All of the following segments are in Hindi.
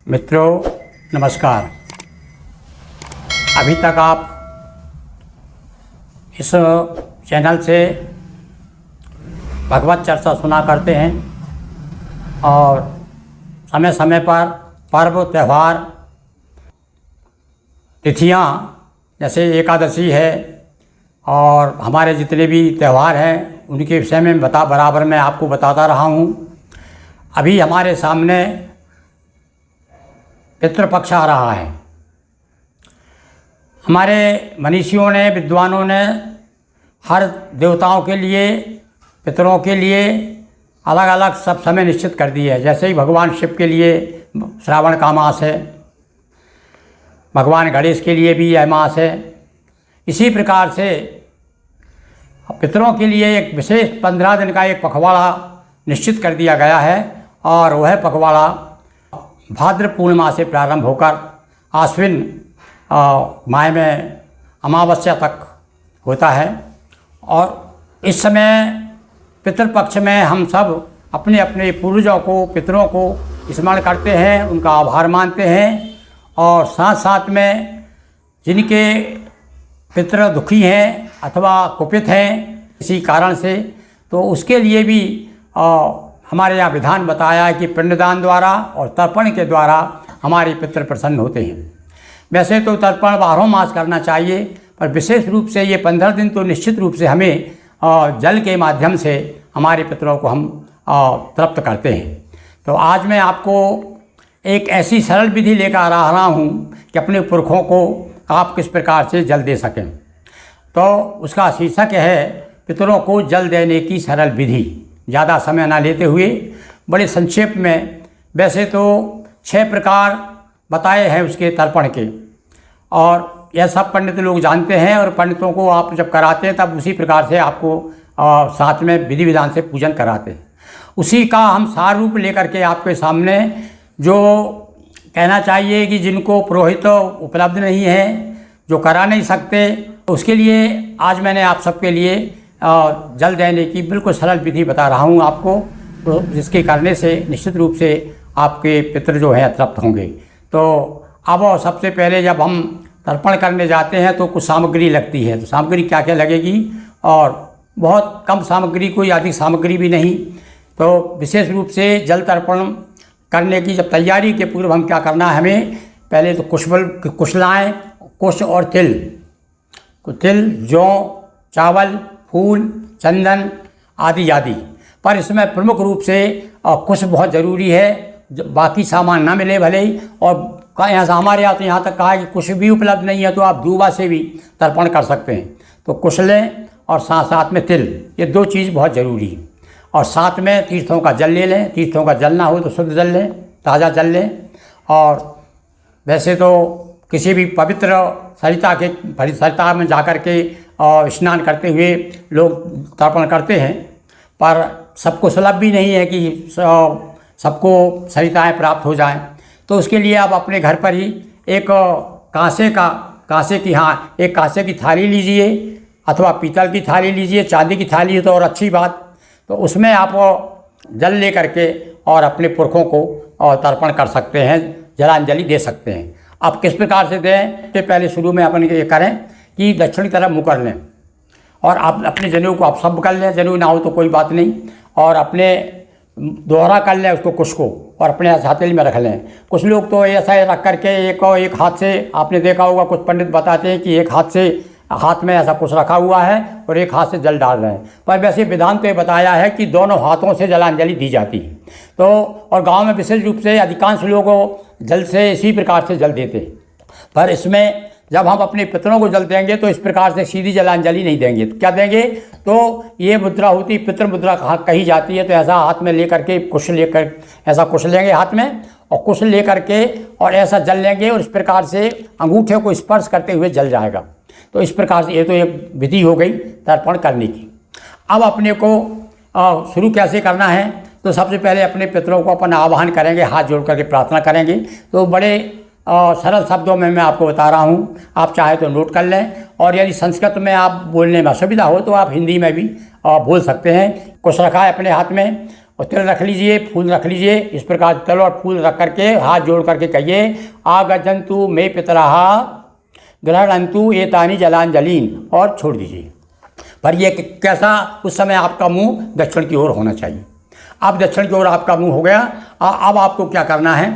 मित्रों नमस्कार। अभी तक आप इस चैनल से भगवत चर्चा सुना करते हैं और समय समय पर पर्व त्यौहार तिथियां जैसे एकादशी है और हमारे जितने भी त्यौहार हैं उनके विषय में बराबर मैं आपको बताता रहा हूँ। अभी हमारे सामने पितृपक्ष आ रहा है। हमारे मनीषियों ने, विद्वानों ने हर देवताओं के लिए, पितरों के लिए अलग अलग सब समय निश्चित कर दिए है। जैसे ही भगवान शिव के लिए श्रावण का मास है, भगवान गणेश के लिए भी यह मास है। इसी प्रकार से पितरों के लिए एक विशेष 15 दिन का एक पखवाड़ा निश्चित कर दिया गया है और वह पखवाड़ा भाद्र पूर्णिमा से प्रारंभ होकर आश्विन माह में अमावस्या तक होता है। और इस समय पितृपक्ष में हम सब अपने अपने पूर्वजों को, पितरों को स्मरण करते हैं, उनका आभार मानते हैं और साथ साथ में जिनके पितृ दुखी हैं अथवा कुपित हैं किसी कारण से, तो उसके लिए भी हमारे यहाँ विधान बताया है कि पिंडदान द्वारा और तर्पण के द्वारा हमारे पितृ प्रसन्न होते हैं। वैसे तो तर्पण 12 मास करना चाहिए, पर विशेष रूप से ये 15 दिन तो निश्चित रूप से हमें जल के माध्यम से हमारे पितरों को हम तृप्त करते हैं। तो आज मैं आपको एक ऐसी सरल विधि लेकर आ रहा हूँ कि अपने पुरखों को आप किस प्रकार से जल दे सकें। तो उसका शीर्षक है पितरों को जल देने की सरल विधि। ज़्यादा समय ना लेते हुए बड़े संक्षेप में, वैसे तो 6 प्रकार बताए हैं उसके तर्पण के और यह सब पंडित लोग जानते हैं और पंडितों को आप जब कराते हैं तब उसी प्रकार से आपको साथ में विधि विधान से पूजन कराते हैं। उसी का हम सार रूप लेकर के आपके सामने जो कहना चाहिए कि जिनको पुरोहित उपलब्ध नहीं है, जो करा नहीं सकते, उसके लिए आज मैंने आप सबके लिए जल देने की बिल्कुल सरल विधि बता रहा हूँ आपको, तो जिसके करने से निश्चित रूप से आपके पितृ जो हैं तृप्त होंगे। तो अब सबसे पहले जब हम तर्पण करने जाते हैं तो कुछ सामग्री लगती है। तो सामग्री क्या क्या लगेगी, और बहुत कम सामग्री, कोई अधिक सामग्री भी नहीं। तो विशेष रूप से जल तर्पण करने की जब तैयारी के पूर्व हम क्या करना है, हमें पहले तो कुशलाएँ, कुश और तिल, जौ, चावल, फूल, चंदन आदि आदि। पर इसमें प्रमुख रूप से कुश बहुत ज़रूरी है। बाकी सामान ना मिले भले ही, और यहाँ से हमारे यहाँ तो यहाँ तक कहा है कि कुश भी उपलब्ध नहीं है तो आप दूबा से भी तर्पण कर सकते हैं। तो कुश लें और साथ साथ में तिल, ये 2 चीज़ बहुत ज़रूरी है। और साथ में तीर्थों का जल ले लें। तीर्थों का जल ना हो तो शुद्ध जल लें, ताज़ा जल लें। और वैसे तो किसी भी पवित्र सरिता में जाकर के और स्नान करते हुए लोग तर्पण करते हैं, पर सबको सुलभ भी नहीं है कि सबको सरिताएँ प्राप्त हो जाएं। तो उसके लिए आप अपने घर पर ही एक कांसे की थाली लीजिए अथवा पीतल की थाली लीजिए। चांदी की थाली है तो और अच्छी बात। तो उसमें आप जल ले करके और अपने पुरखों को तर्पण कर सकते हैं, जलांजलि दे सकते हैं। अब किस प्रकार से दें, तो पहले शुरू में अपन ये करें कि दक्षिणी तरफ मुँह कर लें और आप अपने जनेऊ को आप सब कर लें। जनेऊ ना हो तो कोई बात नहीं, और अपने दोहरा कर लें उसको, कुश को, और अपने हथेली में रख लें। कुछ लोग तो ऐसा रख करके एक हाथ से, आपने देखा होगा कुछ पंडित बताते हैं कि एक हाथ में ऐसा कुछ रखा हुआ है और एक हाथ से जल डाल रहे हैं। पर वैसे विधान तो ये बताया है कि दोनों हाथों से जलांजलि दी जाती है। तो और गांव में विशेष रूप से अधिकांश लोग जल से इसी प्रकार से जल देते हैं। पर इसमें जब हम अपने पितरों को जल देंगे तो इस प्रकार से सीधी जलांजलि नहीं देंगे। तो क्या देंगे, तो ये मुद्रा होती, पितृ मुद्रा कही जाती है। तो ऐसा हाथ में लेकर के कुश लेंगे हाथ में, और कुश लेकर के और ऐसा जल लेंगे और इस प्रकार से अंगूठे को स्पर्श करते हुए जल जाएगा। तो इस प्रकार से ये तो एक विधि हो गई तर्पण करने की। अब अपने को शुरू कैसे करना है, तो सबसे पहले अपने पितरों को अपन आवाहन करेंगे, हाथ जोड़ करके प्रार्थना करेंगे। तो बड़े सरल शब्दों में मैं आपको बता रहा हूँ, आप चाहे तो नोट कर लें, और यदि संस्कृत में आप बोलने में असुविधा हो तो आप हिंदी में भी बोल सकते हैं। कुश रखा है अपने हाथ में और तिल रख लीजिए, फूल रख लीजिए। इस प्रकार तिल और फूल रख करके हाथ जोड़ करके कहिए, आगजंतु मे पितरः ग्रहणंतु एतानि जलांजलिन, और छोड़ दीजिए। पर ये कैसा, उस समय आपका मुंह दक्षिण की ओर होना चाहिए। अब दक्षिण की ओर आपका मुंह हो गया। अब आपको क्या करना है,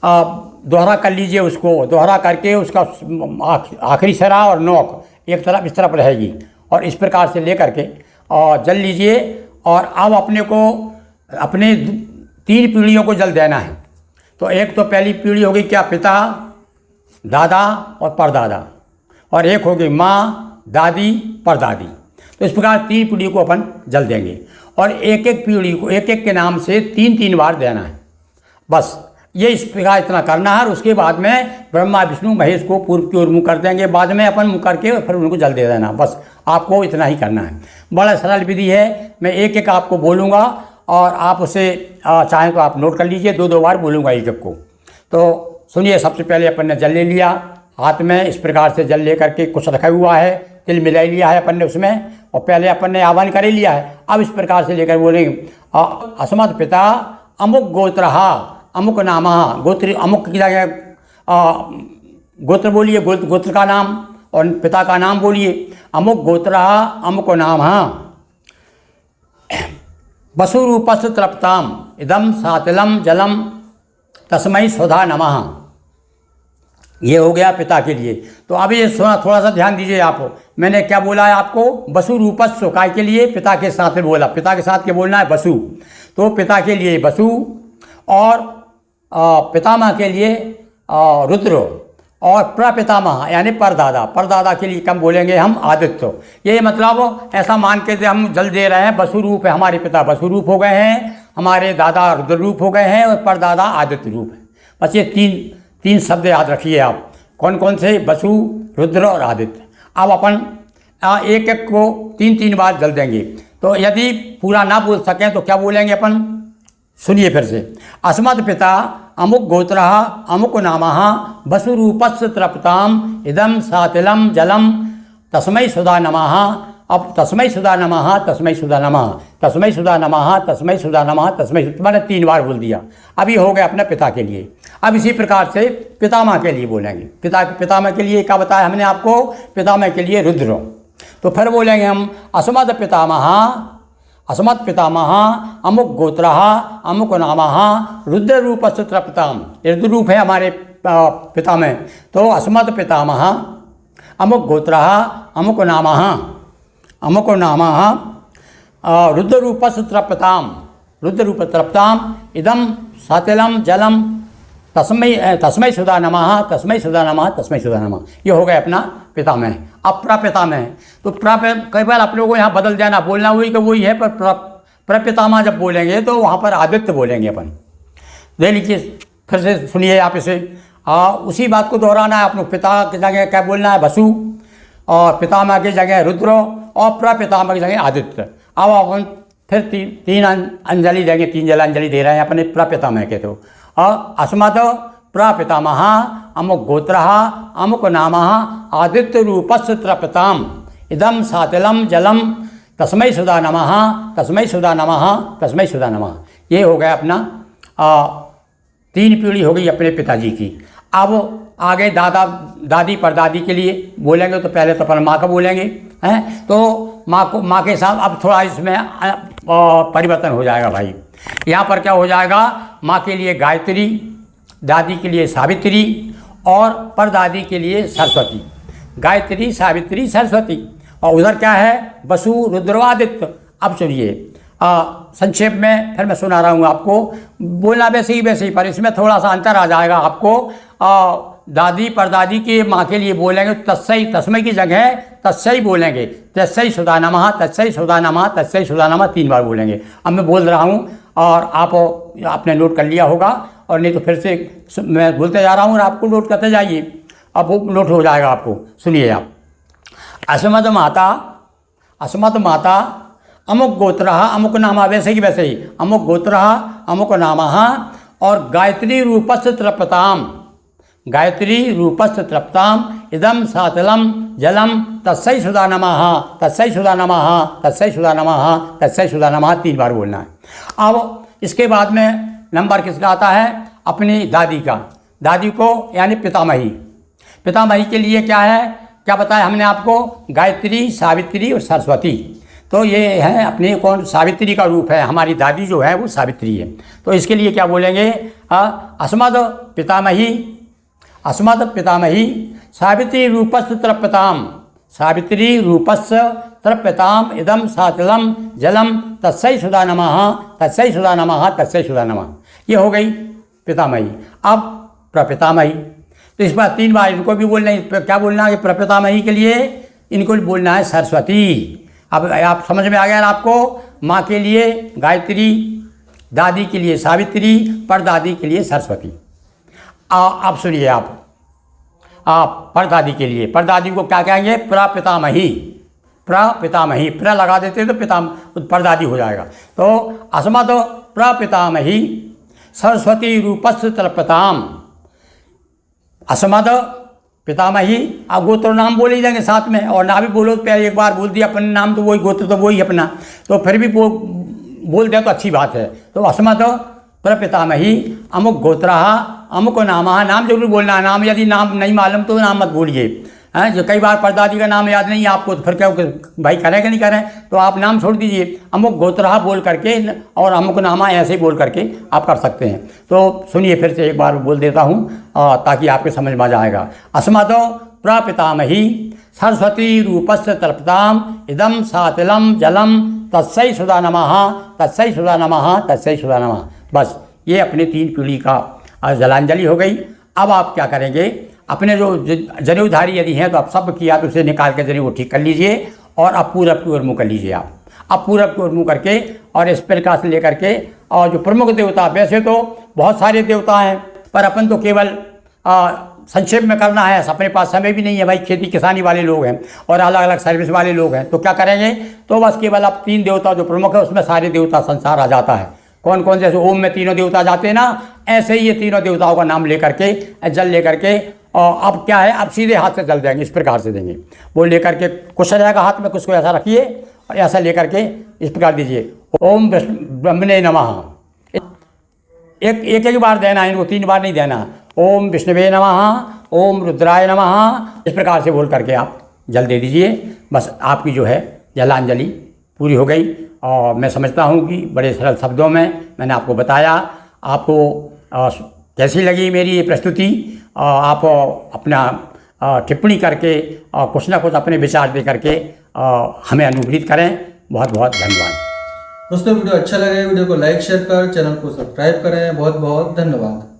दोहरा कर लीजिए उसको। दोहरा करके उसका आखिरी सिरा और नोक एक तरफ इस तरफ रहेगी, और इस प्रकार से ले करके और जल लीजिए। और अब अपने को अपने 3 पीढ़ियों को जल देना है। तो एक तो पहली पीढ़ी होगी क्या, पिता, दादा और परदादा, और एक होगी माँ, दादी, परदादी। तो इस प्रकार 3 पीढ़ी को अपन जल देंगे, और एक एक पीढ़ी को एक एक के नाम से 3-3 बार देना है। बस ये इस प्रकार इतना करना है। और उसके बाद में ब्रह्मा विष्णु महेश को पूर्व की ओर मुँह कर देंगे, बाद में अपन मुँह करके फिर उनको जल दे देना। बस आपको इतना ही करना है। बड़ा सरल विधि है। मैं एक एक आपको बोलूँगा और आप उसे चाहें तो आप नोट कर लीजिए। 2-2 बार बोलूँगा एक एक को। तो सुनिए, सबसे पहले अपन ने जल ले लिया हाथ में। इस प्रकार से जल ले करके कुछ रखा हुआ है, तिल मिला लिया है अपन ने उसमें, और पहले अपन ने आह्वान कर ही लिया है। अब इस प्रकार से लेकर बोलेंगे, अस्मत् पिता अमुक गोत्रहा अमुक नामः। गोत्र अमुक की जगह गोत्र बोलिए, गोत्र का नाम, और पिता का नाम बोलिए। अमुक गोत्रहा अमुक नामः वसुरूपस्य तृप्ताम इदम सातिलम जलम तस्मै स्वधा नमः। ये हो गया पिता के लिए। तो अब ये थोड़ा सा ध्यान दीजिए आप। मैंने क्या बोला है आपको, वसु रूपस्व, काय के लिए, पिता के साथ में बोला। पिता के साथ के बोलना है वसु। तो पिता के लिए वसु, और पितामह के लिए रुद्र, और प्रपितामह यानी परदादा। परदादा के लिए कम बोलेंगे हम आदित्य। ये मतलब ऐसा मान के हम जल दे रहे हैं, वसु रूप है हमारे पिता, वसु रूप हो गए हैं, हमारे दादा रुद्र रूप हो गए हैं, और परदादा आदित्य रूप है। बस ये तीन शब्द याद रखिए आप। कौन कौन से, वसु, रुद्र और आदित्य। अब अपन एक एक को 3-3 बार जल देंगे। तो यदि पूरा ना बोल सकें तो क्या बोलेंगे अपन, सुनिए फिर से। अस्मत् पिता अमुक गोत्रः अमुक नामः वसुरूपस्य तृप्ताम इदम सातिलम जलम तस्मै सुधा नमः। अब तस्मै सुधा नमः, तस्मै सुधा नमः, तस्मै सुधा नमः, तस्मै सुधा नमः, तस्मै, मैंने 3 बार बोल दिया। अभी हो गया अपने पिता के लिए। अब इसी प्रकार से पितामह के लिए बोलेंगे। पितामह के लिए क्या बताया हमने आपको, पितामह के लिए रुद्र। तो फिर बोलेंगे हम, अस्मत् पितामह अमुक गोत्रः अमुक नामः रुद्र रूपस्य तृप्ताम। रुद्र रूप है हमारे पितामह। तो अस्मत् पितामह अमुक गोत्रः अमुक नामः रुद्र रूपस्य तृप्ताम, रुद्र रूप तृप्ताम इदम सातिलम जलम तस्मै सुधा नमः, तस्मै सुधा नमः, तस्मै सुधा नमः। ये हो गया अपना पितामह। अब प्रपितामह। तो कई बार आप लोगों को यहाँ बदल देना, बोलना वही का वही है, पर प्रपितामह जब बोलेंगे तो वहाँ पर आदित्य बोलेंगे अपन। देख लीजिए फिर से, सुनिए आप इसे। उसी बात को दोहराना है आपको। पिता की जगह क्या बोलना है, वसु, और पितामह की जगह रुद्र, और प्रपितामह की जगह आदित्य। अब अपन फिर 3 अंजलि देंगे, 3 जलांजलि दे रहे हैं अपने प्रपितामह के। तो अस्मत् प्रपितामह अमुक गोत्रः अमुक नामः आदित्य रूपस्य तृप्ताम इदम सातिलम जलम तस्मै सुधा नमः, तस्मै सुधा नमः, तस्मै सुधा नमः। ये हो गया अपना 3 पीढ़ी हो गई अपने पिताजी की। अब आगे दादा दादी परदादी के लिए बोलेंगे। तो पहले तो अपन माँ का बोलेंगे हैं। तो माँ के साथ अब थोड़ा इसमें परिवर्तन हो जाएगा भाई। यहाँ पर क्या हो जाएगा, माँ के लिए गायत्री, दादी के लिए सावित्री, और परदादी के लिए सरस्वती। गायत्री, सावित्री, सरस्वती। और उधर क्या है, वसु, रुद्र, आदित्य। अब सुनिए संक्षेप में, फिर मैं सुना रहा हूँ आपको। बोलना वैसे ही, पर इसमें थोड़ा सा अंतर आ जाएगा आपको। दादी परदादी के माँ के लिए बोलेंगे तस्मै की जगह तस्मै बोलेंगे। तस्मै सुधा नमः, तस्मै सुधा नमः, तस्मै सुधा नमः 3 बार बोलेंगे। अब मैं बोल रहा हूँ और आपने नोट कर लिया होगा, और नहीं तो फिर से मैं बोलते जा रहा हूँ और आपको नोट करते जाइए। अब वो नोट हो जाएगा आपको। सुनिए आप। अस्मत् माता अमुक गोत्रः अमुक नामः, वैसे ही अमुक गोत्रः अमुक नामः, और गायत्री रूपस्य तृप्ताम, गायत्री रूपस्य तृप्ताम इदम सातलम जलम तस्सै सुधा नमः, तस्सै सुधा नमः, तस्सै सुधा नमः, तस्सै सुधा नमः 3 बार बोलना है। अब इसके बाद में नंबर किसका आता है? अपनी दादी का। दादी को यानी पितामही। पितामही के लिए क्या है, क्या बताया हमने आपको? गायत्री, सावित्री और सरस्वती। तो ये है अपने कौन? सावित्री का रूप है। हमारी दादी जो है वो सावित्री है। तो इसके लिए क्या बोलेंगे? अस्मद पितामही, अस्मद पितामही सावित्री रूपस्य तृप्यताम, सावित्री रूपस्य तृप्यताम इदम सातलम जलम तस्सै सुधा नमः, तस्सै सुधा नमः, तस्सै सुधा नमः। ये हो गई पितामही। अब प्रपितामही, तो इस बार 3 बार इनको भी बोलना है। क्या बोलना है? प्रपितामही के लिए इनको भी बोलना है सरस्वती। अब आप समझ में आ गया आपको? माँ के लिए गायत्री, दादी के लिए सावित्री, परदादी के लिए सरस्वती। अब सुनिए आप परदादी के लिए, परदादी को क्या कहेंगे? प्रपितामही, प्रपितामही। प्र लगा देते तो परदादी हो जाएगा। तो अस्मद प्रपितामही सरस्वती रूपस्य तृप्यताम, अस्मद पितामही। आप गोत्र नाम बोल ही जाएंगे साथ में, और ना भी बोलो तो पहले एक बार बोल दिया अपने नाम, तो वही गोत्र तो वही अपना, तो फिर भी बोल दिया तो अच्छी बात है। तो अस्मद प्रपितामही अमुक गोत्रः अमुक नामः, नाम जरूर बोलना है। नाम यदि नाम नहीं मालूम तो नाम मत बोलिए, हैं। जो कई बार परदादी का नाम याद नहीं है आपको, तो फिर क्या भाई करें कि नहीं करें, तो आप नाम छोड़ दीजिए। अमुक गोत्रः बोल करके और अमुक नामा ऐसे ही बोल करके आप कर सकते हैं। तो सुनिए फिर से एक बार बोल देता हूँ ताकि आपके समझ में आ जाएगा। अस्मदो प्रपितामही सरस्वती रूपस्य तृप्यताम इदम सातिलम जलम तस्सै सुधा नमः, तस्सै सुधा नमः, तस्सै सुधा नमः। बस ये अपने 3 पीढ़ी का जलांजलि हो गई। अब आप क्या करेंगे? अपने जो जनेऊधारी यदि हैं तो आप सब किया तो उसे निकाल के जनेऊ को ठीक कर लीजिए, और अब पूरब की ओर मुँह कर लीजिए। आप अब पूरब की ओर मुँह करके और इस प्रकार से लेकर के, और जो प्रमुख देवता, वैसे तो बहुत सारे देवता हैं पर अपन तो केवल संक्षेप में करना है, अपने पास समय भी नहीं है भाई, खेती किसानी वाले लोग हैं और अलग अलग सर्विस वाले लोग हैं। तो क्या करेंगे? तो बस केवल अब 3 देवता जो प्रमुख है उसमें सारे देवता संसार आ जाता है। कौन कौन? जैसे ओम में 3 देवता जाते हैं ना, ऐसे ही ये 3 देवताओं का नाम लेकर के, जल लेकर के, और अब क्या है, अब सीधे हाथ से जल देंगे, इस प्रकार से देंगे। वो लेकर के कुछ रहेगा हाथ में, कुछ को ऐसा रखिए और ऐसा लेकर के इस प्रकार दीजिए। ओम ब्रह्मणे नमः, एक बार देना है, इनको 3 बार नहीं देना। ओम विष्णुवे नमः, ओम रुद्राय नमः, इस प्रकार से बोल करके आप जल दे दीजिए। बस आपकी जो है जलांजलि पूरी हो गई। और मैं समझता हूँ कि बड़े सरल शब्दों में मैंने आपको बताया। आपको कैसी लगी मेरी ये प्रस्तुति? आप अपना टिप्पणी करके कुछ ना कुछ अपने विचार दे करके हमें अनुग्रहित करें। बहुत बहुत धन्यवाद दोस्तों। वीडियो अच्छा लगे वीडियो को लाइक शेयर कर, चैनल को सब्सक्राइब करें। बहुत बहुत धन्यवाद।